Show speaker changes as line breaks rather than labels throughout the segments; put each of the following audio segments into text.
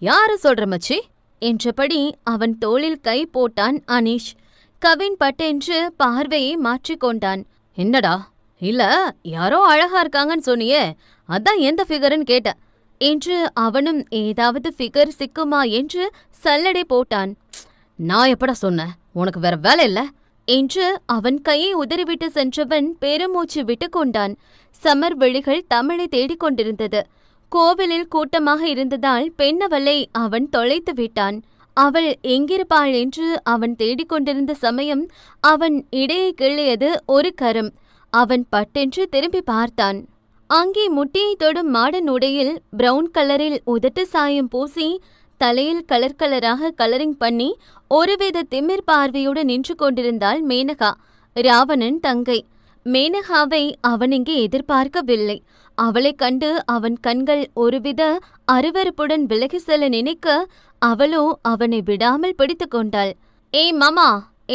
யார சொல்ற மச்சி என்றபடி அவன் தோளில் கை போட்டான் அனீஷ். கவின் பட்டென்று பார்வையை மாற்றிக்கொண்டான். என்னடா? இல்ல, யாரோ அழகா இருக்காங்கன்னு சொன்னியே, அதான் எந்த ஃபிகர்னு கேட்ட என்று அவனும் ஏதாவது ஃபிகர் சிக்குமா என்று சல்லடை போட்டான். நான் எப்படா சொன்னேன், உனக்கு வேற வேலை இல்ல என்று அவன் கையை உதறிவிட்டு சென்றவன் பெருமூச்சு விட்டு கொண்டான். சமர் விழிகள் தமிழை தேடிக்கொண்டிருந்தது. கோவிலில் கூட்டமாக இருந்ததால் பெண்ணவளை அவன் தொலைத்து விட்டான். அவள் எங்கிருப்பாள் என்று அவன் தேடிக்கொண்டிருந்த சமயம் அவன் இடையை கிள்ளியது ஒரு கரம். அவன் பட்டென்று திரும்பி பார்த்தான். அங்கே முட்டியை தொடும் மாடன் உடையில் பிரவுன் கலரில் உதட்டு சாயம் பூசி தலையில் கலர் கலராக கலரிங் பண்ணி ஒருவித திமிர் பார்வையுடன் நின்று கொண்டிருந்தாள் மேனகா, ராவணன் தங்கை. மேனகாவை அவன் இங்கே எதிர்பார்க்கவில்லை. அவளைக் கண்டு அவன் கண்கள் ஒருவித அருவருப்புடன் விலகி செல்ல நினைக்க அவளோ அவனை விடாமல் பிடித்து கொண்டாள். ஏய் மாமா,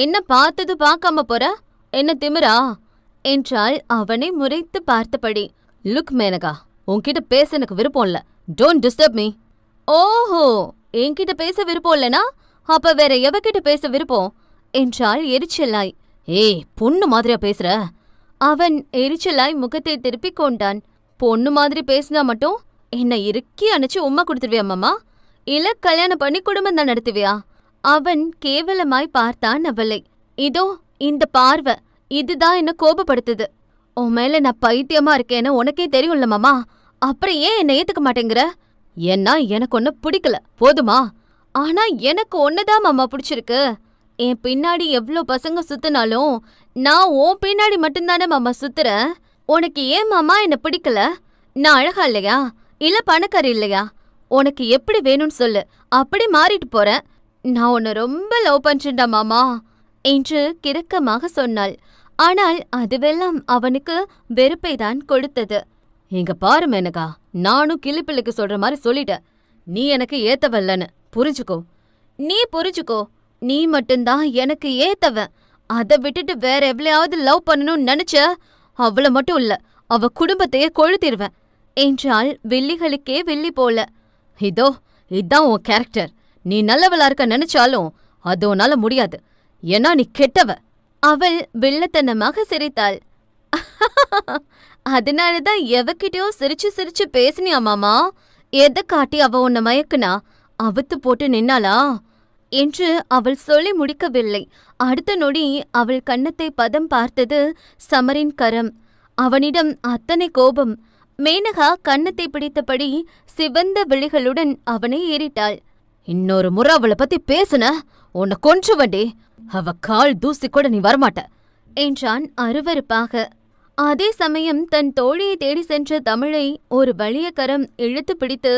என்ன பார்த்தது பார்க்காம போற? என்ன திமிரா என்றாள் அவனை முறைத்து பார்த்தபடி. லுக் மேனகா, உன்கிட்ட பேச எனக்கு விருப்பம் இல்ல. Don't disturb me. ஓஹோ, என்கிட்ட பேச விருப்பம் இல்லனா அப்ப வேற எவகிட்ட பேச விருப்பம் என்றாள் எரிச்சலாய். ஏய், பொண்ணு மாதிரியா பேசுற? அவன் எரிச்சலாய் முகத்தை திருப்பிக் கொண்டான். பொண்ணு மாதிரி பேசினா மட்டும் என்ன இறுக்கி அணைச்சு உம்மா கொடுத்துருவியா மாமா? இல்ல கல்யாணம் பண்ணி குடும்பம் தான் நடத்துவியா? அவன் கேவலமாய் பார்த்தான் அவளை. இதோ இந்த பார்வை, இதுதான் என்ன கோபப்படுத்துது. உன் மேல நான் பைத்தியமா இருக்கேன்னு உனக்கே தெரியும்ல மாமா, அப்புறம் ஏன் என்ன ஏத்துக்க மாட்டேங்கிற? ஏன்னா எனக்கு ஒன்ன பிடிக்கல, போதுமா? ஆனா எனக்கு ஒன்னதான் மாமா பிடிச்சிருக்கு. என் பின்னாடி எவ்ளோ பசங்க சுத்தினாலும் நான் உன் பின்னாடி மட்டும்தானே மாமா சுத்துறேன். உனக்கு ஏன் மாமா என்ன பிடிக்கல? நான் அழகா இல்லையா, இல்ல பணக்காரி இல்லையா? உனக்கு எப்படி வேணும்னு சொல்லு, அப்படி மாறிட்டு போறேன். நான் உன்னை ரொம்ப லவ் பண்றேன்டா மாமா என்று கிறுக்கமாக சொன்னாள். ஆனால் அதுவெல்லாம் அவனுக்கு வெறுப்பைதான் கொடுத்தது. இங்க பாரு மேனகா, நானும் கிளிப்பிள்ளைக்கு சொல்ற மாதிரி சொல்லிட்டேன். நீ எனக்கு ஏத்தவல்லன்னு புரிஞ்சுக்கோ. நீ புரிஞ்சுக்கோ, நீ மட்டும்தான் எனக்கு ஏத்தவன். அதை விட்டுட்டு வேற எவ்வளையாவது லவ் பண்ணணும்னு நினைச்ச, அவளை மட்டும் இல்ல, அவ குடும்பத்தையே கொழுத்திருவேன் என்றாள் வில்லிகளுக்கே வில்லி போல. இதோ இதான் உன் கேரக்டர். நீ நல்லவளா இருக்க நினைச்சாலும் அது உன்னால முடியாது. ஏன்னா நீ கெட்டவ. அவள் வில்லத்தனமாக சிரித்தாள். அதனாலதான் எவகிட்டயோ சிரிச்சு சிரிச்சு பேசினியா மாமா? எதை காட்டி அவ உன்னை மயக்குனா? அவுத்து போட்டு நின்னாளா என்று அவள் சொல்லி முடிக்கவில்லை. அடுத்த நொடி அவள் கன்னத்தை பதம் பார்த்தது சமரின் கரம். அவனிடம் அத்தனை கோபம். மேனகா கன்னத்தை பிடித்தபடி சிவந்த விழிகளுடன் அவனை ஏறிட்டாள். இன்னொரு முறை அவளை பத்தி பேசுன உன்னை கொன்றுவண்டே. அவ கால் தூசி கூட நீ வரமாட்ட என்றான் அருவருப்பாக. அதே சமயம் தன் தோழியை தேடி சென்ற தமிழை ஒரு வலிய கரம் இழுத்து பிடித்து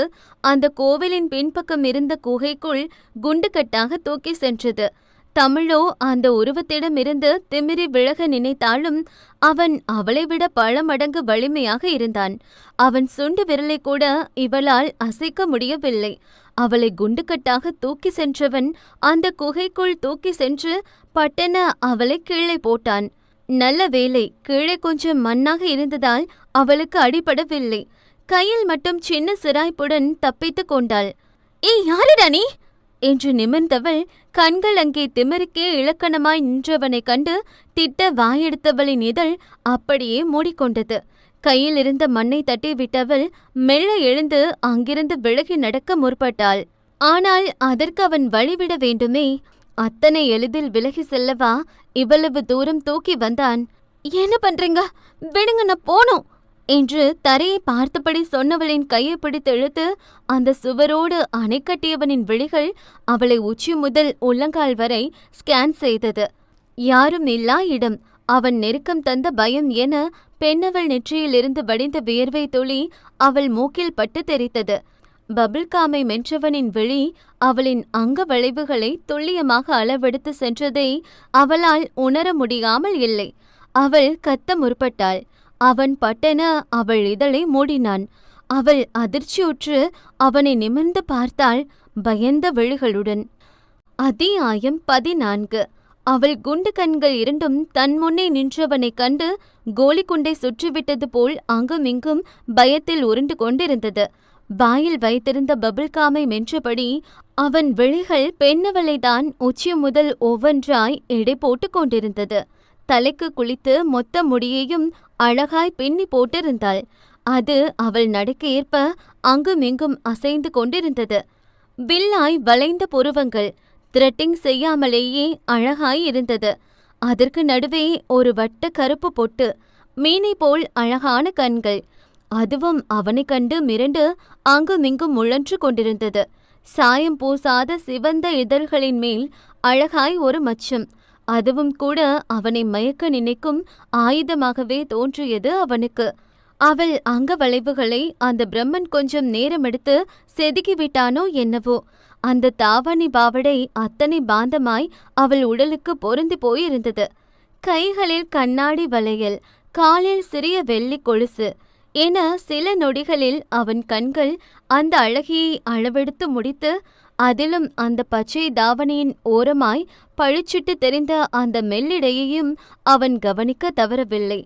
அந்த கோவிலின் பின்பக்கம் இருந்த குகைக்குள் குண்டுகட்டாக தூக்கி சென்றது. தமிழோ அந்த உருவத்திடமிருந்து திமிரி விலக நினைத்தாலும் அவன் அவளை விட பல மடங்கு வலிமையாக இருந்தான். அவன் சுண்டு விரலை கூட இவளால் அசைக்க முடியவில்லை. அவளை குண்டுகட்டாக தூக்கி சென்றவன் அந்த குகைக்குள் தூக்கி சென்று பட்டென அவளை கீழே போட்டான். நல்ல வேளை, கீழே கொஞ்சம் மண்ணாக இருந்ததால் அவளுக்கு அடிபடவில்லை. கையில் மட்டும் சின்ன சிராய்ப்புடன் தப்பித்து கொண்டாள். ஏய், யாருடா நீ என்று நிமிர்ந்தவள் கண்கள் அங்கே திமிருக்கே இலக்கணமாய் நின்றவனை கண்டு திட்ட வாயெடுத்தவளின் இதழ் அப்படியே மூடிக்கொண்டது. கையில் இருந்த மண்ணை தட்டி விட்டவள் மெல்ல எழுந்து அங்கிருந்து விலகி நடக்க முற்பட்டாள். ஆனால் அதற்கு அவன் வழிவிட வேண்டுமே. அத்தனை எளிதில் விலகி செல்லவா இவ்வளவு தூரம் தூக்கி வந்தான்? என்ன பண்றீங்க, விடுங்க, நான் போனோம் என்று தரையை பார்த்தபடி சொன்னவளின் கையை பிடித்து இழுத்து அந்த சுவரோடு அணை கட்டியவனின் விழிகள் அவளை உச்சி முதல் உள்ளங்கால் வரை ஸ்கேன் செய்தது. யாரும் இல்லா இடம். அவன் நெருக்கம் தந்த பயம் என பெண்ணவள் நெற்றியிலிருந்து வடிந்த வியர்வை துளி அவள் மூக்கில் பட்டு தெரித்தது. பபிள்காமை மென்றவனின் விழி அவளின் அங்க வளைவுகளை துல்லியமாக அளவெடுத்து சென்றதை அவளால் உணர முடியாமல் இல்லை. அவள் கத்த முற்பட்டாள். அவன் பட்டென அவள் இதழை மூடினான். அவள் அதிர்ச்சியுற்று அவனை நிமிர்ந்து பார்த்தாள் பயந்த விழிகளுடன். அத்தியாயம் 14. அவள் குண்டு கண்கள் இரண்டும் தன் முன்னே நின்றவனைக் கண்டு கோலிக்குண்டை சுற்றிவிட்டது போல் அங்குமிங்கும் பயத்தில் உருண்டு கொண்டிருந்தது. வாயில் வைத்திருந்த பபிள்காமை மென்றபடி அவன் விழிகள் பெண்ணவளைதான் உச்சி முதல் ஒவ்வொன்றாய் எடை போட்டுக் கொண்டிருந்தது. தலைக்கு குளித்து மொத்த முடியையும் அழகாய் பின்னி போட்டிருந்தாள். அது அவள் நடக்க ஏற்ப அங்குமிங்கும் அசைந்து கொண்டிருந்தது. வில்லாய் வளைந்த புருவங்கள் த்ரெட்டிங் செய்யாமலேயே அழகாய் இருந்தது. அதற்கு நடுவே ஒரு வட்ட கருப்பு பொட்டு, மீனை போல் அழகான கண்கள். அதுவும் அவனை கண்டு மிரண்டு அங்குமிங்கும் முழன்று கொண்டிருந்தது. சாயம் பூசாத சிவந்த இதழ்களின் மேல் அழகாய் ஒரு மச்சம். அதுவும் கூட அவனை மயக்க நினைக்கும் ஆயுதமாகவே தோன்றியது அவனுக்கு. அவள் அங்க வளைவுகளை அந்த பிரம்மன் கொஞ்சம் நேரமெடுத்து செதுக்கிவிட்டானோ என்னவோ. அந்த தாவணி பாவடை அத்தனை பாந்தமாய் அவள் உடலுக்கு பொருந்தி போயிருந்தது. கைகளில் கண்ணாடி வளையல், காலில் சிறிய வெள்ளி கொலுசு என சில நொடிகளில் அவன் கண்கள் அந்த அழகியை அளவெடுத்து முடித்து, அதிலும் அந்த பச்சை தாவணியின் ஓரமாய் பழிச்சிட்டு தெரிந்த அந்த மெல்லிடையையும் அவன் கவனிக்க தவறவில்லை.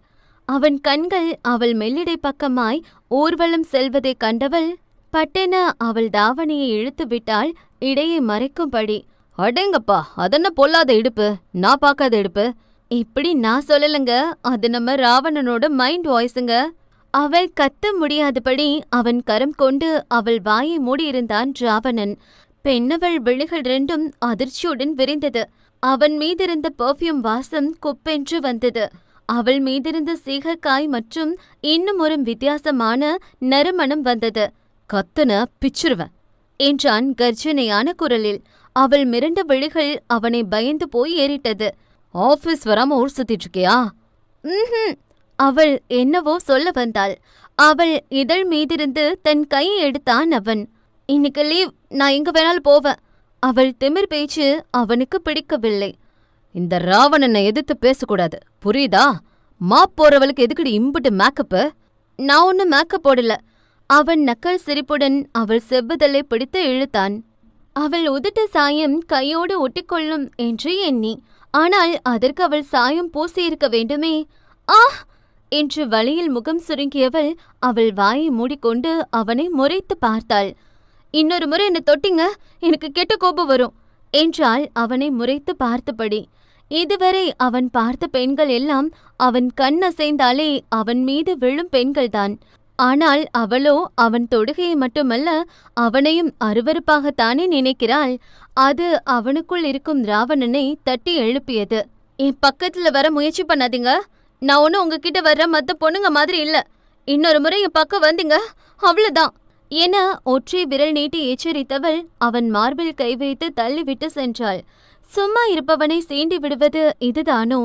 அவன் கண்கள் அவள் மெல்லிடை பக்கமாய் ஊர்வலம் செல்வதை கண்டவள் பட்டென அவள் தாவணியை இழுத்து விட்டாள், இடையை மறைக்கும்படி. அடேங்கப்பா, அதென்ன பொல்லாத இடுப்பு, நான் பார்க்காத இடுப்பு. இப்படி நான் சொல்லலங்க, அது நம்ம ராவணனோட மைண்ட் வாய்ஸுங்க. அவள் கத்த முடியாதபடி அவன் கரம் கொண்டு அவள் வாயை மூடியிருந்தான் ராவணன். பெண்ணவள் விழிகள் ரெண்டும் அதிர்ச்சியுடன் விரிந்தது. அவன் மீதிருந்த பெர்ஃப்யூம் வாசம் குப்பென்று வந்தது. அவள் மீதிருந்த சீகக்காய் மற்றும் இன்னும் ஒரு வித்தியாசமான நறுமணம் வந்தது. கத்துன பிச்சுருவன் என்றான் கர்ஜனையான குரலில். அவள் மிரண்ட விழிகள் அவனை பயந்து போய் ஏறிட்டது. ஆபீஸ் வராம ஊர் சுத்திட்டு இருக்கியா? அவள் என்னவோ சொல்ல வந்தாள். அவள் இதழ் மீதிருந்து தன் கையை எடுத்தான் அவன். இன்னைக்கு லீவ், நான் எங்க வேணாலும் போவேன். அவள் திமிர் பேச்சு அவனுக்கு பிடிக்கவில்லை. இந்த ராவணனை எதிர்த்து பேசக்கூடாது, புரியுதா? போறவளுக்கு எதுக்குடி இம்புட்டு மேக்கப்பு? நான் ஒன்னும் மேக்கப் போடல. அவன் நக்கல் சிரிப்புடன் அவள் செவ்வுதலை பிடித்து இழுத்தான். அவள் உதட்ட சாயம் கையோடு ஒட்டிக்கொள்ளும் என்று எண்ணி. ஆனால் அதற்கு அவள் சாயம் பூசியிருக்க வேண்டுமே. ஆ என்று வழியில் முகம் சுருங்கியவள் அவள் வாயை மூடிக்கொண்டு அவனை முறைத்து பார்த்தாள். இன்னொரு முறை என்னை தொட்டிங்க, எனக்கு கெட்ட கோபம் வரும் என்றாள் அவனை முறைத்து பார்த்தபடி. இதுவரை அவன் பார்த்த பெண்கள் எல்லாம் அவன் கண் அசைந்தாலே அவன் மீது விழும் பெண்கள்தான். ஆனால் அவளோ அவன் தொடுகையை மட்டுமல்ல, அவனையும் அருவருப்பாகத்தானே நினைக்கிறாள். அது அவனுக்குள் இருக்கும் ராவணனை தட்டி எழுப்பியது. என் பக்கத்துல வர முயற்சி பண்ணாதீங்க. நான் ஒன்னும் உங்ககிட்ட வர்ற மத்த பொண்ணுங்க மாதிரி இல்ல. இன்னொரு முறை என் பக்கம் வந்தீங்க, அவ்வளவுதான் என ஒற்றை விரல் நீட்டி எச்சரித்தவள் அவன் மார்பில் கை வைத்து தள்ளிவிட்டு சென்றாள். சும்மா இருப்பவனை சீண்டி விடுவது இதுதானோ?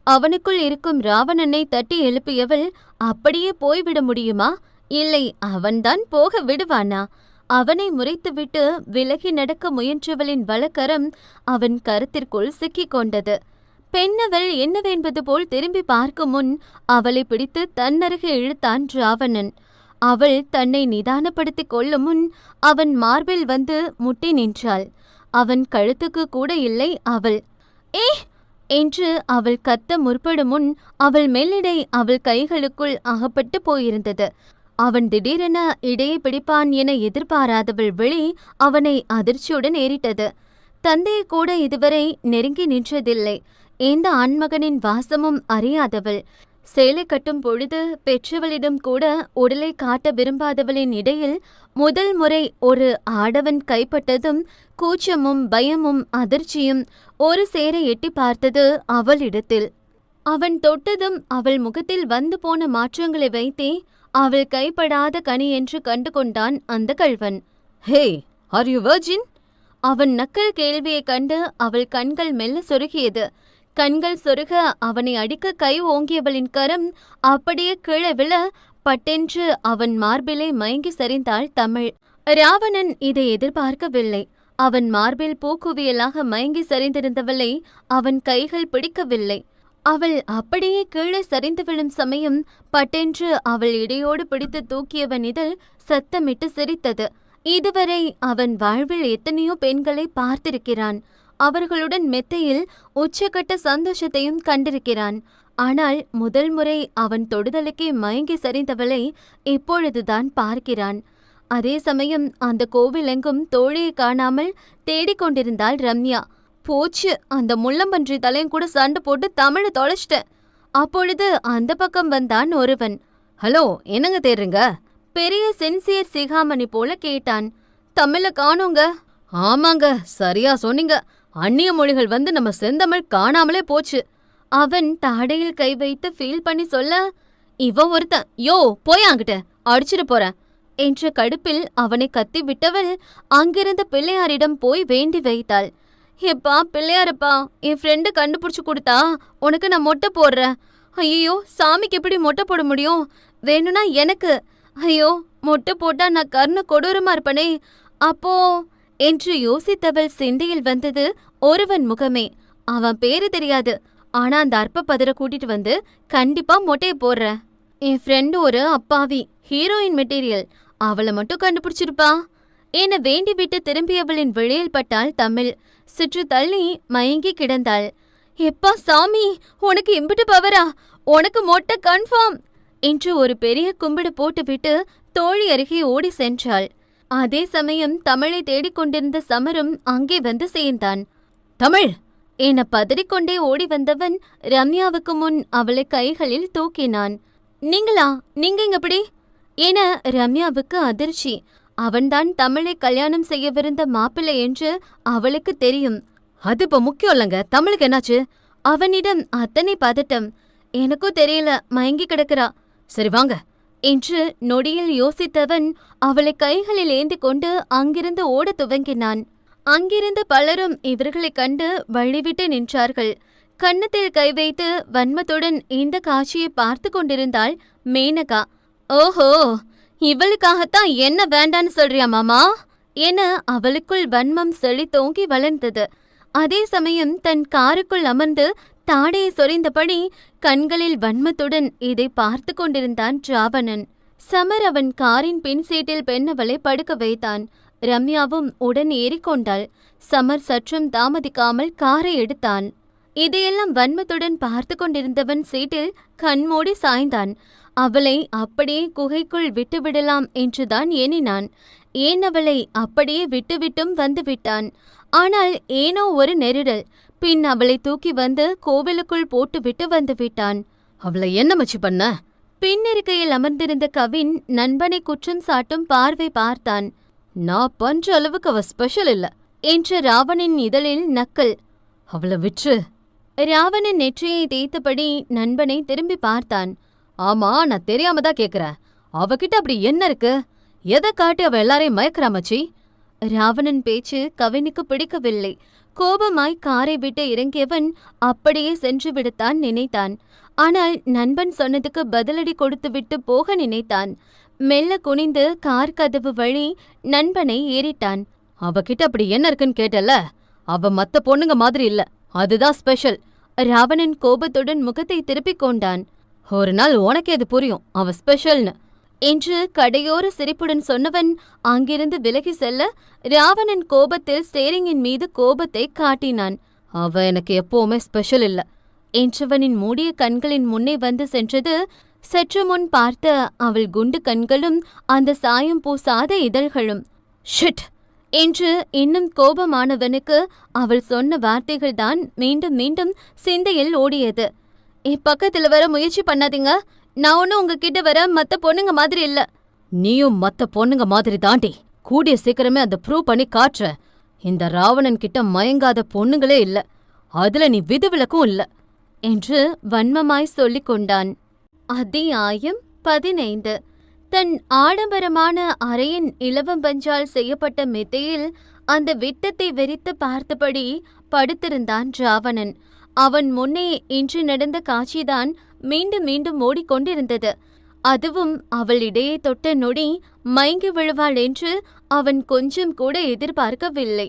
அவனுக்குள் இருக்கும் ராவணனை தட்டி எழுப்பியவள் அப்படியே போய்விட முடியுமா? இல்லை, அவன்தான் போக விடுவானா? அவனை முறைத்துவிட்டு விலகி நடக்க முயன்றவளின் வலக்கரம் அவன் கருத்திற்குள் சிக்கிக் கொண்டது. பெண்ணவள் என்னவென்பது போல் திரும்பி பார்க்கும் முன் அவளை பிடித்து தன்னருகே இழுத்தான் ராவணன். அவள் தன்னை நிதானப்படுத்திக் கொள்ளும் முன் அவன் மார்பில் வந்து முட்டி நின்றாள். அவன் கழுத்துக்கு கூட இல்லை அவள். ஏ என்று அவள் கத்த முற்படும் முன் அவள் மெல்லிடை அவள் கைகளுக்குள் அகப்பட்டு போயிருந்தது. அவன் திடீரென இடையை பிடிப்பான் என எதிர்பாராதவள் விழி அவனை அதிர்ச்சியுடன் ஏறிட்டது. தந்தையை கூட இதுவரை நெருங்கி நின்றதில்லை. எந்த ஆண்மகனின் வாசமும் அறியாதவள். சேலை கட்டும் பொழுது பெற்றவளிடம் கூட உடலை காட்ட விரும்பாதவளின் இடையில் முதல் முறை ஒரு ஆடவன் கைப்பட்டதும் கூச்சமும் பயமும் அதிர்ச்சியும் ஒரு சேர எட்டி பார்த்தது அவளிடத்தில். அவன் தொட்டதும் அவள் முகத்தில் வந்து போன மாற்றங்களை வைத்தே அவள் கைப்படாத கனி என்று கண்டு கொண்டான் அந்த கள்வன். ஹே, ஆர் யூ வர்ஜின்? அவன் நக்கல் கேள்வியை கண்டு அவள் கண்கள் மெல்ல சொருகியது. கண்கள் சொருக அவனை அடிக்க கை ஓங்கியவளின் கரம் அப்படியே கீழே விழ பட்டென்று அவன் மார்பிலே மயங்கி சரிந்தாள் தமிழ். ராவணன் இதை எதிர்பார்க்கவில்லை. அவன் மார்பில் பூக்குவியலாக மயங்கி சரிந்திருந்தவளை அவன் கைகள் பிடிக்கவில்லை. அவள் அப்படியே கீழே சரிந்து விழும் சமயம் பட்டென்று அவள் இடையோடு பிடித்து தூக்கியவன் இதழ் சத்தமிட்டு சிரித்தது. இதுவரை அவன் வாழ்வில் எத்தனையோ பெண்களை பார்த்திருக்கிறான். அவர்களுடன் மெத்தையில் உச்சக்கட்ட சந்தோஷத்தையும் கண்டிருக்கிறான். ஆனால் முதல் முறை அவன் தொடுதலுக்கே மயங்கி சரிந்தவளை இப்பொழுதுதான் பார்க்கிறான். அதே சமயம் அந்த கோவிலெங்கும் தோழியை காணாமல் தேடிக்கொண்டிருந்தாள் ரம்யா. போச்சு, அந்த முள்ளம்பன்றி தலையும் கூட சண்டை போட்டு தமிழ தொலைச்சிட்டேன். அப்பொழுது அந்த பக்கம் வந்தான் ஒருவன். ஹலோ, என்னங்க தேடுறீங்க? பெரிய சின்சியர் சிகாமணி போல கேட்டான். தமிழ காணோங்க. ஆமாங்க, சரியா சொன்னீங்க. அந்நிய மொழிகள் வந்து நம்ம செந்தமிழ் காணாமலே போச்சு. அவன் தாடையில் கை வைத்து ஃபீல் பண்ணி சொல்ல, இவ ஒருத்தன், யோ போயாங்கிட்ட அடிச்சிட்டு போறேன் என்ற கடுப்பில் அவனை கத்தி விட்டவள் அங்கிருந்த பிள்ளையாரிடம் போய் வேண்டி வைத்தாள். எப்பா பிள்ளையாரப்பா, என் ஃப்ரெண்டு கண்டுபிடிச்சு கொடுத்தா உனக்கு நான் மொட்டை போடுறேன். ஐயோ, சாமிக்கு எப்படி மொட்டை போட முடியும்? வேணும்னா எனக்கு. ஐயோ, மொட்டை போட்டா நான் கர்ண கொடூரமா இருப்பனே. அப்போ என்று யோசித்தவள் சிந்தையில் வந்தது ஒருவன் முகமே. அவன் பேரு தெரியாது, ஆனா அந்த அற்ப பதற கூட்டிட்டு வந்து கண்டிப்பா மொட்டையை போடுற. என் ஃப்ரெண்டு ஒரு அப்பாவி, ஹீரோயின் மெட்டீரியல், அவளை மட்டும் கண்டுபிடிச்சிருப்பா என வேண்டி விட்டு திரும்பியவளின் விழியில் பட்டாள் தமிழ். சுற்று தள்ளி மயங்கி கிடந்தாள். எப்பா சாமி, உனக்கு இம்பிட்டு பவரா? உனக்கு மொட்டை கன்ஃபார்ம் என்று ஒரு பெரிய கும்பிடு போட்டுவிட்டு தோழி அருகே ஓடி சென்றாள். அதே சமயம் தமிழை தேடிக்கொண்டிருந்த சமரும் அங்கே வந்து சேர்ந்தான். தமிழ் என பதறிக்கொண்டே ஓடி வந்தவன் ரம்யாவுக்கு முன் அவளை கைகளில் தூக்கினான். நீங்களா? நீங்க இங்கப்படி என ரம்யாவுக்கு அதிர்ச்சி. அவன்தான் தமிழை கல்யாணம் செய்யவிருந்த மாப்பிள்ளை என்று அவளுக்கு தெரியும். அது இப்ப முக்கியம் இல்லங்க, தமிழுக்கு என்னாச்சு? அவனிடம் அத்தனை பதட்டம். எனக்கும் தெரியல, மயங்கி கிடக்கிறா. சரி வாங்க என்று நொடியில் யோசித்தவன் அவளை கைகளில் ஏந்தி கொண்டு அங்கிருந்து ஓட துவங்கினான். அங்கிருந்த பலரும் இவர்களைக் கண்டு வழிவிட்டு நின்றார்கள். கன்னத்தில் கை வைத்து வன்மத்துடன் இந்த காட்சியை பார்த்து கொண்டிருந்தாள் மேனகா. ஓஹோ, இவளுக்காகத்தான் என்ன வேண்டான்னு சொல்றியா மாமா என அவளுக்குள் வன்மம் செழித்தோங்கி வளர்ந்தது. அதே சமயம் தன் காருக்குள் அமர்ந்து தாடையை சொரிந்தபடி கண்களில் வன்மத்துடன் இதை பார்த்து கொண்டிருந்தான் ராவணன். சமர் அவன் காரின் பின் சீட்டில் பெண்ணவளை படுக்க வைத்தான். ரம்யாவும் உடன் ஏறிக்கொண்டாள். சமர் சற்றும் தாமதிக்காமல் காரை எடுத்தான். இதையெல்லாம் வன்மத்துடன் பார்த்து கொண்டிருந்தவன் சீட்டில் கண்மூடி சாய்ந்தான். அவளை அப்படியே குகைக்குள் விட்டுவிடலாம் என்றுதான் எண்ணினான். ஏன் அவளை அப்படியே விட்டுவிட்டும் வந்துவிட்டான். ஆனால் ஏனோ ஒரு நெருடல். பின் அவளை தூக்கி வந்து கோவிலுக்குள் போட்டுவிட்டு வந்துவிட்டான். அவளை என்ன மச்சி பண்ண? பின்னிருக்கையில் அமர்ந்திருந்த கவின் நண்பனை குற்றம் சாட்டும் பார்வை பார்த்தான். நான் பண்ற அளவுக்கு அவ ஸ்பெஷல் இல்ல என்ற ராவணின் இதழில் நக்கல். அவளை விற்று. ராவணன் நெற்றியை தேய்த்தபடி நண்பனை திரும்பி பார்த்தான். ஆமா, நான் தெரியாம தான் கேக்குறேன். அவகிட்ட அப்படி என்ன இருக்கு? எதை காட்டி அவ எல்லாரையும் மயக்கிறா மச்சி? ராவணன் பேச்சு கவினுக்கு பிடிக்கவில்லை. கோபமாய் காரை விட்டு இறங்கியவன் அப்படியே சென்று விடத்தான் நினைத்தான். ஆனால் நண்பன் சொன்னதுக்கு பதிலடி கொடுத்துவிட்டு போக நினைத்தான். மெல்ல குனிந்து கார் கதவு வழி நண்பனை ஏறிட்டான். அவகிட்ட அப்படி என்ன இருக்குன்னு கேட்டல? அவ மத்த பொண்ணுங்க மாதிரி இல்ல, அதுதான் ஸ்பெஷல். ராவணன் கோபத்துடன் முகத்தை திருப்பிக் கொண்டான். ஒரு நாள் உனக்கே அது புரியும், அவ ஸ்பெஷல்னு என்று கடையோர சிரிப்புடன் சொன்னவன் அங்கிருந்து விலகி செல்ல ராவணன் கோபத்தில் ஸ்டேரிங்கின் மீது கோபத்தை காட்டினான். அவ எனக்கு எப்பவுமே ஸ்பெஷல் இல்ல என்றவனின் மூடிய கண்களின் முன்னே வந்து சென்றது. சற்று முன் பார்த்த அவள் குண்டு கண்களும் அந்த சாயம் பூசாத இதழ்களும். ஷிட் என்று இன்னும் கோபமானவனுக்கு அவள் சொன்ன வார்த்தைகள்தான் மீண்டும் மீண்டும் சிந்தையில் ஓடியது. பக்கத்துல வர முயற்சி பண்ணாதீங்க, நான் ஒன்னும் உங்ககிட்ட வர மத்த பொண்ணுங்க மாதிரி இல்ல. நீயும் மத்த பொண்ணுங்க மாதிரி தாண்டி. கூடிய சீக்கிரமே அதை ப்ரூவ் பண்ணி காட்டுற. இந்த ராவணன் கிட்ட மயங்காத பொண்ணுங்களே இல்ல, அதுல நீ விதிவிலக்கும் இல்ல என்று வன்மமாய் சொல்லிக் கொண்டான். அத்தியாயம் 15. தன் ஆடம்பரமான அறையின் இலவம்பஞ்சால் செய்யப்பட்ட மெத்தையில் அந்த விட்டத்தை வெறித்து பார்த்தபடி படுத்திருந்தான் ராவணன். அவன் முன்னே இன்று நடந்த காட்சிதான் மீண்டும் மீண்டும் ஓடிக்கொண்டிருந்தது. அதுவும் அவள் இடையே தொட்ட நொடி மயங்கி விழுவாள் என்று அவன் கொஞ்சம் கூட எதிர்பார்க்கவில்லை.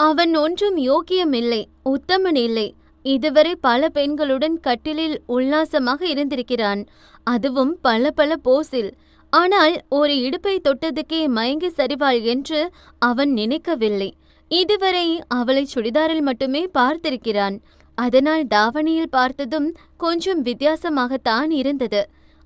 அவன் ஒன்றும் யோக்கியமில்லை, உத்தமன் இல்லை. இதுவரை பல பெண்களுடன் கட்டிலில் உல்லாசமாக இருந்திருக்கிறான், அதுவும் பல பல போஸில். ஆனால் ஒரு இடுப்பை தொட்டதுக்கே மயங்கி சரிவாள் என்று அவன் நினைக்கவில்லை. இதுவரை அவளை சுடிதாரில் மட்டுமே பார்த்திருக்கிறான். அதனால் தாவணியில் பார்த்ததும் கொஞ்சம் வித்தியாசமாகத்தான் இருந்தது.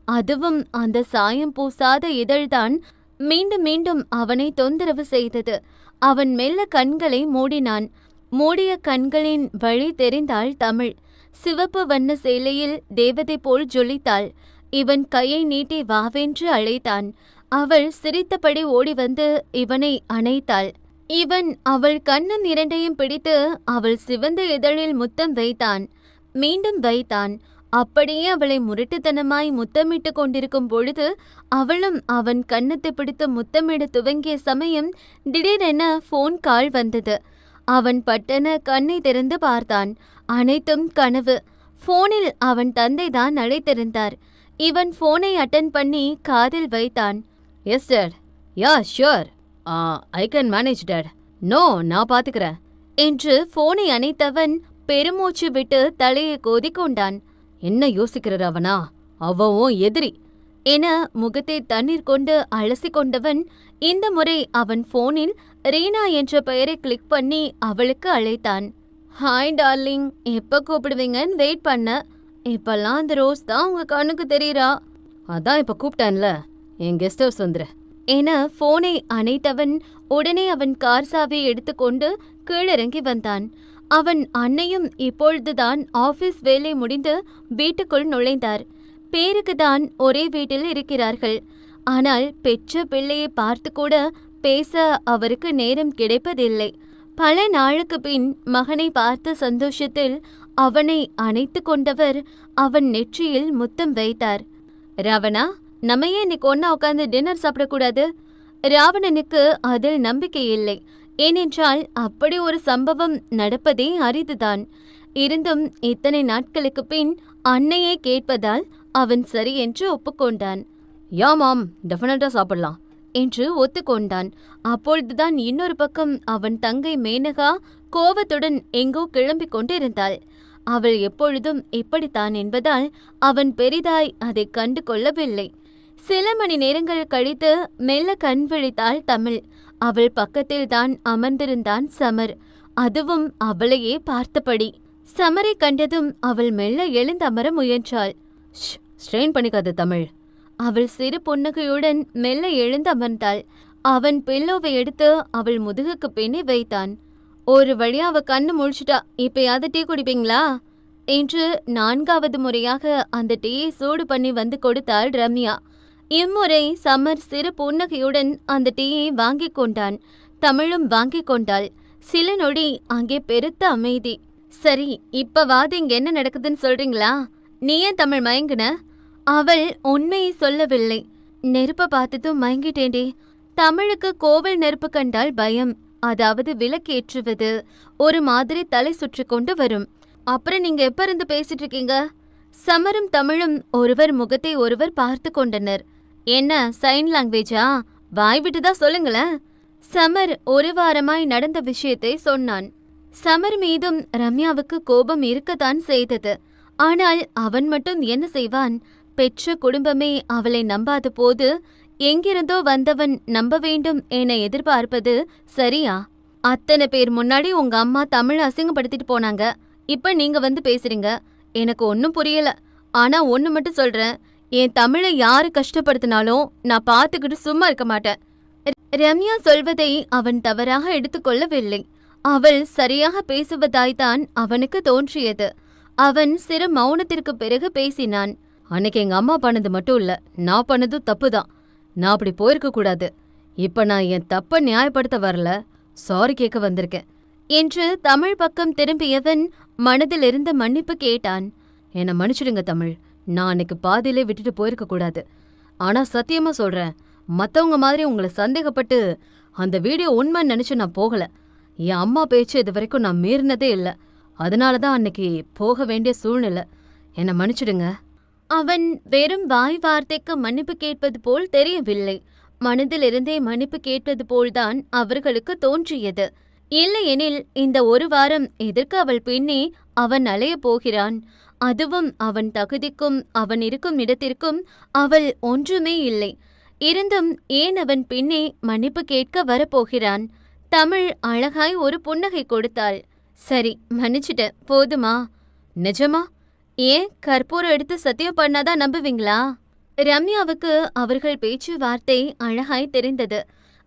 அதுவும் அந்த சாயம் பூசாத இதழ்தான் மீண்டும் மீண்டும் அவனை தொந்தரவு செய்தது. அவன் மெல்ல கண்களை மூடினான். மூடிய கண்களின் வழி தெரிந்தாள் தமிழ். சிவப்பு வண்ண சேலையில் தேவதை போல் ஜொலித்தாள். இவன் கையை நீட்டி வாவென்று அழைத்தான். அவள் சிரித்தபடி ஓடி வந்து இவனை அணைத்தாள். இவன் அவள் கண்ணம் இரண்டையும் பிடித்து அவள் சிவந்த இதழில் முத்தம் வைத்தான். மீண்டும் வைத்தான். அப்படியே அவளை முரட்டுத்தனமாய் முத்தமிட்டு கொண்டிருக்கும் பொழுது அவளும் அவன் கன்னத்தை பிடித்து முத்தமிட துவங்கிய சமயம் திடீரென போன் கால் வந்தது. அவன் பட்டன கண்ணை திறந்து பார்த்தான். அனைத்தும் கனவு. போனில் அவன் தந்தைதான் அழைத்திருந்தார். இவன் போனை அட்டன் பண்ணி காதில் வைத்தான். Yes dad. Yeah sure. I can manage dad. No, நான் பாத்துக்கிறேன் என்று போனை அணைத்தவன் பெருமூச்சு விட்டு தலையை கோதிக்கொண்டான். என்ன யோசிக்கிறார் அவனா? அவன் எதிரி என முகத்தை தண்ணீர் கொண்டு அலசி கொண்டவன் இந்த முறை அவன் போனில் ரீனா என்ற பெயரை கிளிக் பண்ணி அவளுக்கு அழைத்தான். ஹாய் டார்லிங், எப்ப கூப்பிடுவீங்கன்னு வெயிட் பண்ண. இப்பெல்லாம் அந்த ரோஸ் தான் உங்க கண்ணுக்கு தெரியுறா. அதான் இப்ப கூப்பிட்டான்ல, என் கெஸ்ட் ஹவுஸ் வந்துரு என போனை அணைத்தவன் உடனே அவன் கார் சாவியை எடுத்துக்கொண்டு கீழிறங்கி வந்தான். அவன் அன்னையும் இப்பொழுதுதான் ஆபீஸ் வேலை முடிந்து வீட்டுக்குள் நுழைந்தார். பேருக்குதான் ஒரே வீட்டில் இருக்கிறார்கள். ஆனால் பெற்ற பிள்ளையை பார்த்து கூட பேச அவருக்கு நேரம் கிடைப்பதில்லை. பல நாளுக்கு பின் மகனை பார்த்த சந்தோஷத்தில் அவனை அணைத்து கொண்டவர் அவன் நெற்றியில் முத்தம் வைத்தார். ராவணா, நம்ம ஏன் இன்னைக்கு ஒன்னா உட்காந்து டின்னர் சாப்பிடக்கூடாது? ராவணனுக்கு அதில் நம்பிக்கை இல்லை. ஏனென்றால் அப்படி ஒரு சம்பவம் நடப்பதே அரிதுதான். இருந்தும் இத்தனை நாட்களுக்கு பின் அன்னையே கேட்பதால் அவன் சரி என்று ஒப்புக்கொண்டான். யா மாம், டெஃபினட்டா சாப்பிடலாம் என்று ஒத்துக்கொண்டான். அப்பொழுதுதான் இன்னொரு பக்கம் அவன் தங்கை மேனகா கோவத்துடன் எங்கோ கிளம்பிக் கொண்டிருந்தாள். அவள் எப்பொழுதும் இப்படித்தான் என்பதால் அவன் பெரிதாய் அதை கண்டு கொள்ளவில்லை. சில மணி நேரங்கள் கழித்து மெல்ல கண் விழித்தாள் தமிழ். அவள் பக்கத்தில் தான் அமர்ந்திருந்தான் சமர். அதுவும் அவளையே பார்த்தபடி. சமரை கண்டதும் அவள் மெல்ல எழுந்தமர முயன்றாள். ஸ்ட்ரெயின் பண்ணிக்காத தமிழ். அவள் சிறு புன்னகையுடன் மெல்ல எழுந்தமர்ந்தாள். அவன் பில்லோவை எடுத்து அவள் முதுகுக்கு பின்னே வைத்தான். ஒரு வழியா அவ கண்ணு முழிச்சுட்டா. இப்பயாவது டீ குடிப்பீங்களா என்று 4வது முறையாக அந்த டீயை சூடு பண்ணி வந்து கொடுத்தாள் ரம்யா. இம்முறை சமர் சிறு புன்னகையுடன் அந்த டீயை வாங்கி கொண்டான். தமிழும் வாங்கி கொண்டாள். சில நொடி அங்கே பெருத்த அமைதி. சரி, இப்பவாது இங்க என்ன நடக்குதுன்னு சொல்றீங்களா? நீ ஏன் தமிழ் மயங்குன? அவள் உண்மையை சொல்லவில்லை. நெருப்ப பார்த்ததும் மயங்கிட்டேண்டி. தமிழுக்கு கோவில் நெருப்பு கண்டால் பயம். அதாவது விளக்கேற்றுவது ஒரு மாதிரி தலை சுற்றி கொண்டு வரும். அப்புறம் நீங்க எப்ப இருந்து பேசிட்டு இருக்கீங்க? சமரும் தமிழும் ஒருவர் முகத்தை ஒருவர் பார்த்து கொண்டனர். என்ன சைன் லாங்குவேஜா? வாய் விட்டுதான் சொல்லுங்களேன். சமர் ஒரு வாரமாய் நடந்த விஷயத்தை சொன்னான். சமர் மீதும் ரம்யாவுக்கு கோபம் இருக்கத்தான் செய்தது. ஆனால் அவன் மட்டும் என்ன செய்வான்? பெற்ற குடும்பமே அவளை நம்பாத போது எங்கிருந்தோ வந்தவன் நம்ப வேண்டும் என எதிர்பார்ப்பது சரியா? அத்தனை பேர் முன்னாடி உங்க அம்மா தமிழ் அசிங்கப்படுத்திட்டு போனாங்க. இப்ப நீங்க வந்து பேசுறீங்க. எனக்கு ஒன்னும் புரியல. ஆனா ஒன்னு மட்டும் சொல்றேன், என் தமிழை யாரு கஷ்டப்படுத்தினாலும் நான் பார்த்துக்கிட்டு சும்மா இருக்க மாட்டேன். ரம்யா சொல்வதை அவன் தவறாக எடுத்துக்கொள்ளவில்லை. அவள் சரியாக பேசுவதாய்தான் அவனுக்கு தோன்றியது. அவன் சிறு மௌனத்திற்கு பிறகு பேசினான். அன்னைக்கு எங்க அம்மா பண்ணது மட்டும் இல்ல, நான் பண்ணதும் தப்புதான். நான் அப்படி போயிருக்க கூடாது. இப்ப நான் என் தப்ப நியாயப்படுத்த வரல, சாரி கேட்க வந்திருக்கேன் என்று தமிழ் பக்கம் திரும்பியவன் மனதிலிருந்து மன்னிப்பு கேட்டான். என்னை மன்னிச்சிடுங்க தமிழ், நான் அன்னைக்கு பாதியிலே விட்டுட்டு போயிருக்க கூடாது. ஆனா சத்தியமா சொல்றேன், மத்தவங்க மாதிரி உங்களை சந்தேகப்பட்டு அந்த வீடியோ உண்மைன்னு நினைச்சு நான் போகல. என் அம்மா பேச்சு இது வரைக்கும் நான் மீறினதே இல்லை. அதனாலதான் அன்னைக்கு போக வேண்டிய சூழ்நிலை. என்னை மன்னிச்சிடுங்க. அவன் வெறும் வாய் வார்த்தைக்கு மன்னிப்பு கேட்பது போல் தெரியவில்லை. மனதிலிருந்தே மன்னிப்பு கேட்பது போல்தான் அவர்களுக்கு தோன்றியது. இல்லையெனில் இந்த ஒரு வாரம் எதற்கு அவள் பின்னே அவன் அலைய போகிறான்? அதுவும் அவன் தகுதிக்கும் அவன் இருக்கும் இடத்திற்கும் அவள் ஒன்றுமே இல்லை. இருந்தும் ஏன் அவன் பின்னே மன்னிப்பு கேட்க வரப்போகிறான்? தமிழ் அழகாய் ஒரு புன்னகை கொடுத்தாள். சரி, மன்னிச்சிட்டேன், போதுமா? நிஜமா? ஏன் கற்பூரம் எடுத்து சத்தியம் பண்ணாதான் நம்புவீங்களா? ரம்யாவுக்கு அவர்கள் பேச்சுவார்த்தை அழகாய் தெரிந்தது.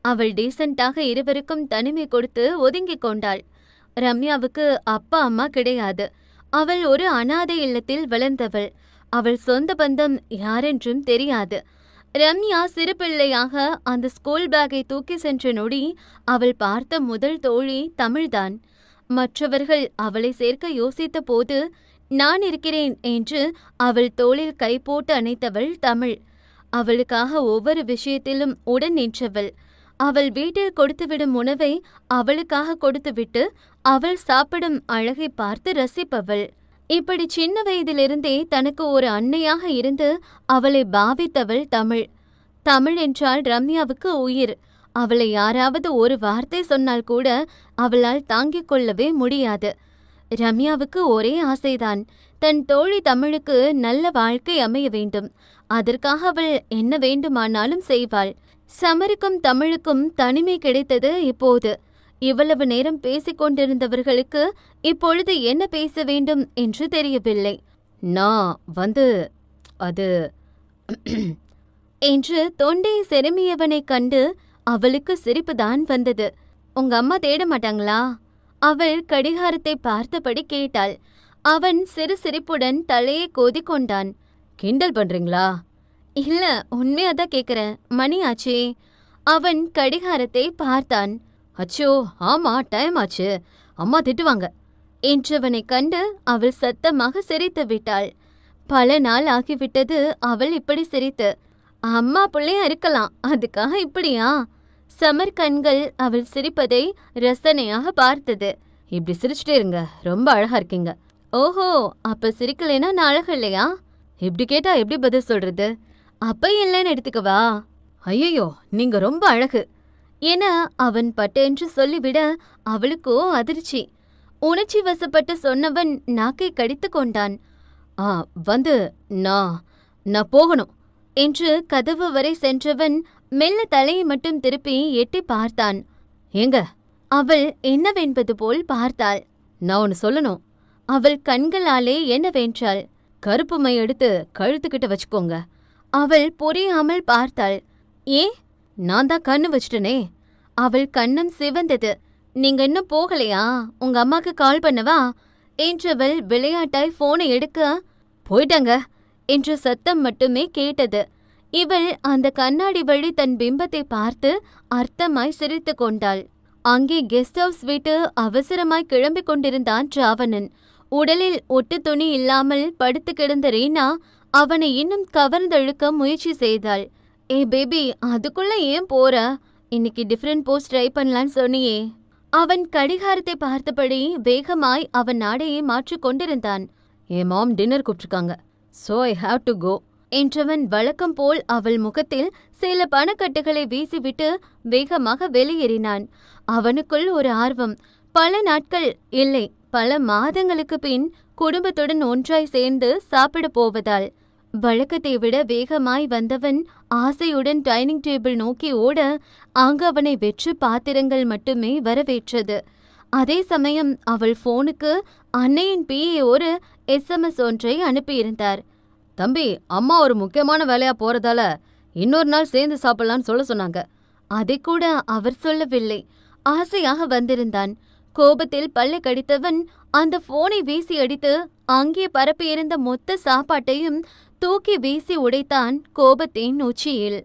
அவள் டீசென்ட்டாக இருவருக்கும் தனிமை கொடுத்து ஒதுங்கிக் கொண்டாள். ரம்யாவுக்கு அப்பா அம்மா கிடையாது. அவள் ஒரு அனாதை இல்லத்தில் வளர்ந்தவள். அவள் சொந்த பந்தம் யாரென்றும் தெரியாது. ரம்யா சிறு பிள்ளையாக அந்த ஸ்கூல் பேக்கை தூக்கி சென்ற நொடி அவள் பார்த்த முதல் தோழி தமிழ்தான். மற்றவர்கள் அவளை சேர்க்க யோசித்த போது நான் இருக்கிறேன் என்று அவள் தோளில் கை போட்டு அணைத்தவள் தமிழ். அவளுக்காக ஒவ்வொரு விஷயத்திலும் உடன் நின்றவள். அவள் வீட்டில் கொடுத்துவிடும் உணவை அவளுக்காக கொடுத்துவிட்டு அவள் சாப்பிடும் அழகை பார்த்து ரசிப்பவள். இப்படி சின்ன வயதிலிருந்தே தனக்கு ஒரு அன்னையாக இருந்து அவளை பாவித்தவள் தமிழ். தமிழ் என்றால் ரம்யாவுக்கு உயிர். அவளை யாராவது ஒரு வார்த்தை சொன்னால் கூட அவளால் தாங்கிக் கொள்ளவே முடியாது. ரம்யாவுக்கு ஒரே ஆசைதான், தன் தோழி தமிழுக்கு நல்ல வாழ்க்கை அமைய வேண்டும். அதற்காக அவள் என்ன வேண்டுமானாலும் செய்வாள். சமருக்கும் தமிழுக்கும் தனிமை கிடைத்தது இப்போது. இவ்வளவு நேரம் பேசிக்கொண்டிருந்தவர்களுக்கு இப்பொழுது என்ன பேச வேண்டும் என்று தெரியவில்லை. நான் அது என்று தொண்டையை செருமியவனைக் கண்டு அவளுக்கு சிரிப்புதான் வந்தது. உங்க அம்மா தேட மாட்டாங்களா? அவள் கடிகாரத்தை பார்த்தபடி கேட்டாள். அவன் சிறு சிரிப்புடன் தலையை கோதிக்கொண்டான். கிண்டல் பண்றீங்களா? இல்ல, உண்மையாதான் கேக்குறேன். மணி ஆச்சே. அவன் கடிகாரத்தை பார்த்தான். அச்சோ, ஆமா, டைம் ஆச்சு, அம்மா திட்டுவாங்க என்றவனைக் கண்டு அவள் சத்தமாக சிரித்து விட்டாள். பல நாள் ஆகிவிட்டது அவள் இப்படி சிரித்து. அம்மா பிள்ளையா இருக்கலாம், அதுக்காக இப்படியா? சமர் கண்கள் அவள் சிரிப்பதை ரசனையாக பார்த்தது. இப்படி சிரிச்சுட்டே இருங்க, ரொம்ப அழகா இருக்கீங்க. ஓஹோ, அப்ப சிரிக்கலைன்னா நான் அழகு இல்லையா? இப்படி கேட்டா எப்படி பதில் சொல்றது? அப்ப இல்லைன்னு எடுத்துக்கவா? ஐயோ, நீங்க ரொம்ப அழகு என அவன் பட்டென்று சொல்லிவிட அவளுக்கோ அதிர்ச்சி. உணர்ச்சி வசப்பட்டு சொன்னவன் நாக்கை கடித்து கொண்டான். நான் போகணும் என்று கதவு வரை சென்றவன் மெல்ல தலையை மட்டும் திருப்பி எட்டி பார்த்தான். ஏங்க? அவள் என்னவென்பது போல் பார்த்தாள். நான் ஒன்னு சொல்லணும். அவள் கண்களாலே என்னவென்றாள். கருப்பு மை எடுத்து கழுத்துக்கிட்ட வச்சுக்கோங்க. அவள் புரியாமல் பார்த்தாள். ஏன்? நான் தான் கண்ணு வச்சிட்டனே. அவள் கண்ணம் சிவந்தது. நீங்க இன்னும் போகலையா? உங்க அம்மாக்கு கால் பண்ணவா என்றவள் விளையாட்டாய் போனை எடுக்க, போயிட்டாங்க என்ற சத்தம் மட்டுமே கேட்டது. இவள் அந்த கண்ணாடி வழி தன் பிம்பத்தை பார்த்து அர்த்தமாய் சிரித்து கொண்டாள். அங்கே கெஸ்ட் ஹவுஸ் விட்டு அவசரமாய் கிளம்பிக் கொண்டிருந்தான் ராவணன். உடலில் ஒட்டு துணி இல்லாமல் படுத்து கிடந்த ரீனா அவனை இன்னும் கவர்ந்தழுக்க முயற்சி செய்தாள். ஏ பேபி, அதுக்குள்ள ஏன் போற? இன்னைக்கு டிஃப்ரெண்ட் போஸ்ட் ட்ரை பண்ணலான்னு சொன்னியே. அவன் கடிகாரத்தை பார்த்தபடி வேகமாய் அவன் நாடையை மாற்றிக் கொண்டிருந்தான். என் மாம் டின்னர் கூப்பிட்டுருக்காங்க, so I have to go என்றவன் வழக்கம் போல் அவள் முகத்தில் சில பணக்கட்டுகளை வீசிவிட்டு வேகமாக வெளியேறினான். அவனுக்குள் ஒரு ஆர்வம். பல நாட்கள் இல்லை, பல மாதங்களுக்கு பின் குடும்பத்துடன் ஒன்றாய் சேர்ந்து சாப்பிட போவதால். வழக்கத்தை விட வேகமாய் வந்தவன் ஆசையுடன் டைனிங் டேபிள் நோக்கி ஓட அங்கு அவனை வெற்று பாத்திரங்கள் மட்டுமே வரவேற்றது. அதே சமயம் அவள் போனுக்கு அன்னையின் பிஏ ஒரு SMS ஒன்றை அனுப்பியிருந்தார். தம்பி, அம்மா ஒரு முக்கியமான வேலையா போறதால இன்னொரு நாள் சேர்ந்து சாப்பிடலான்னு சொல்ல சொன்னாங்க. அதை கூட அவர் சொல்லவில்லை. ஆசையாக வந்திருந்தான். கோபத்தில் பல்லை கடித்தவன் அந்த போனை வீசி அடித்து அங்கே பரப்பியிருந்த மொத்த சாப்பாட்டையும் தூக்கி வீசி உடைத்தான் கோபத்தின் உச்சியில்.